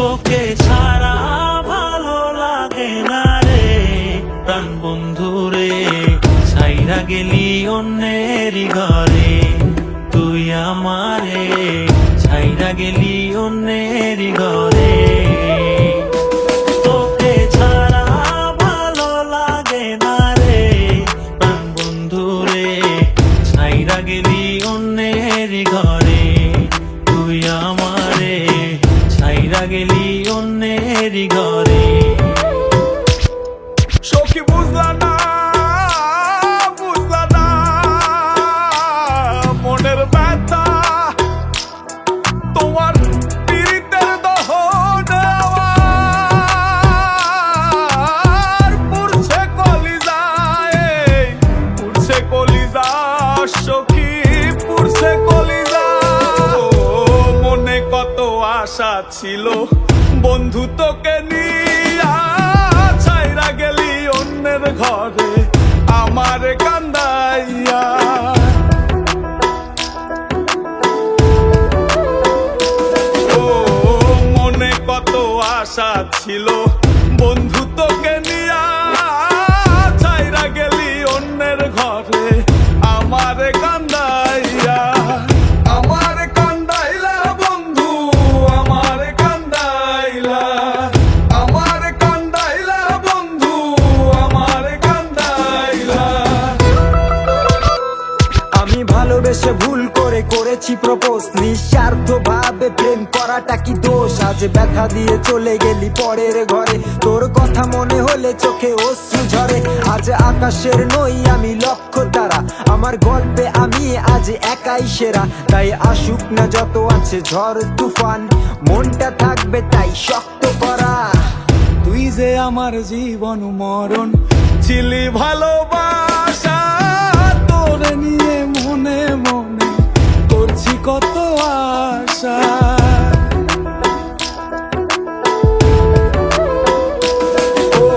তোকে ছাড়া ভালো লাগে না রে প্রাণ বন্ধু রে, ছাইরা গেলি অন্যেরই ঘরে। তুই আমারে ছাইরা গেলি অন্যেরই ঘরে। তোকে ছাড়া ভালো লাগে না রে প্রাণ বন্ধু রে, ছাইরা গেলি অন্যেরই ঘরে। তুই আমারে ছাইরা গেলি অন্যেরই ঘরে। সখী বুঝলা না, বুঝলা না মনের ব্যথা, তোমার পীড়িতের দহন আমার পুড়ছে কলিজায়, পুড়ছে কলিজা সখী, পুড়ছে কলিজা। মনে কত আশা ছিল বন্ধু তোকে নিয়া, ছাইরা গেলি অন্যের ঘরে আমার কান্দাইয়া। ও মনে কত আশা ছিল বন্ধু তোকে নিয়া, ছাইরা গেলি অন্যের ঘরে আমার কান্দাইয়া। আমার কান্দাইলা বন্ধু, আমার কান্দাইলা, আমার কান্দাইলা বন্ধু, আমার কান্দাইলা। আমি ভালোবেসে ভুল করে করেছি প্রপোজ, নিঃস্বার্থ ভাবে প্রেম করাটা কি দোষ? আজ ব্যথা দিয়ে চলে গেলি পরের ঘরে, তোর কথা মনে হলে চোখে অশ্রু ঝরে। আজ আকাশের নই আমি লক্ষ্য তারা, আমার গল্পে আমি আজ একাই সেরা। তাই আসুক না যত আছে ঝড় তুফান, মনটা থাকবে তাই শক্ত করা। তুই যে আমার জীবন মরণ ছিলি ভালোবাসা, তোরে নিয়ে মনে মনে করছি কত আশা। ও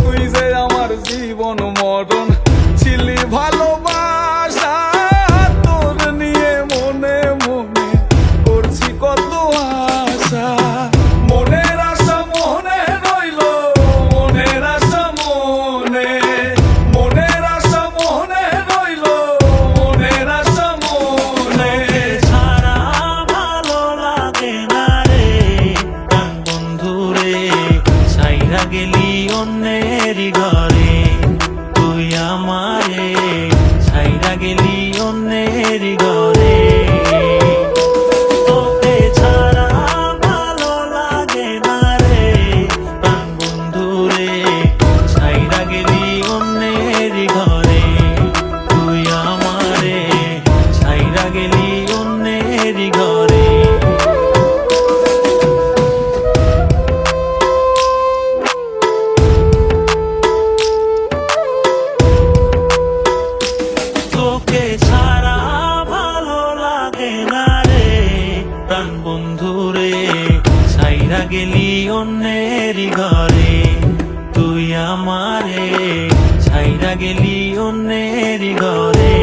তুই যে আমার জীবন মরণ ছিলি ভালোবাসা, তোরে নিয়ে মনে মনে করছি কত আশা। মনের আশা মনে রইল, মনের আশা মনে, মনের আশা মনে রইল, মনের আশা মনে। ছাড়া ভালো লাগে না রে প্রাণ বন্ধু রে, ছাইরা গেলি অন্যেরই ঘরে। তুই আমারে ছাইরা গেলি অন্যেরই ঘরে। তোকে ছাড়া ভালো লাগে না রে প্রাণ বন্ধু রে, ছাইরা গেলি অন্যেরই ঘরে। তুই আমারে ছাইরা গেলি অন্যেরই ঘরে। তোকে ছাড়া ভালো লাগে না রে প্রাণ বন্ধু রে, ছাইরা গেলি অন্যেরই ঘরে। তুই আমারে ছাইরা গেলি অন্যেরই ঘরে।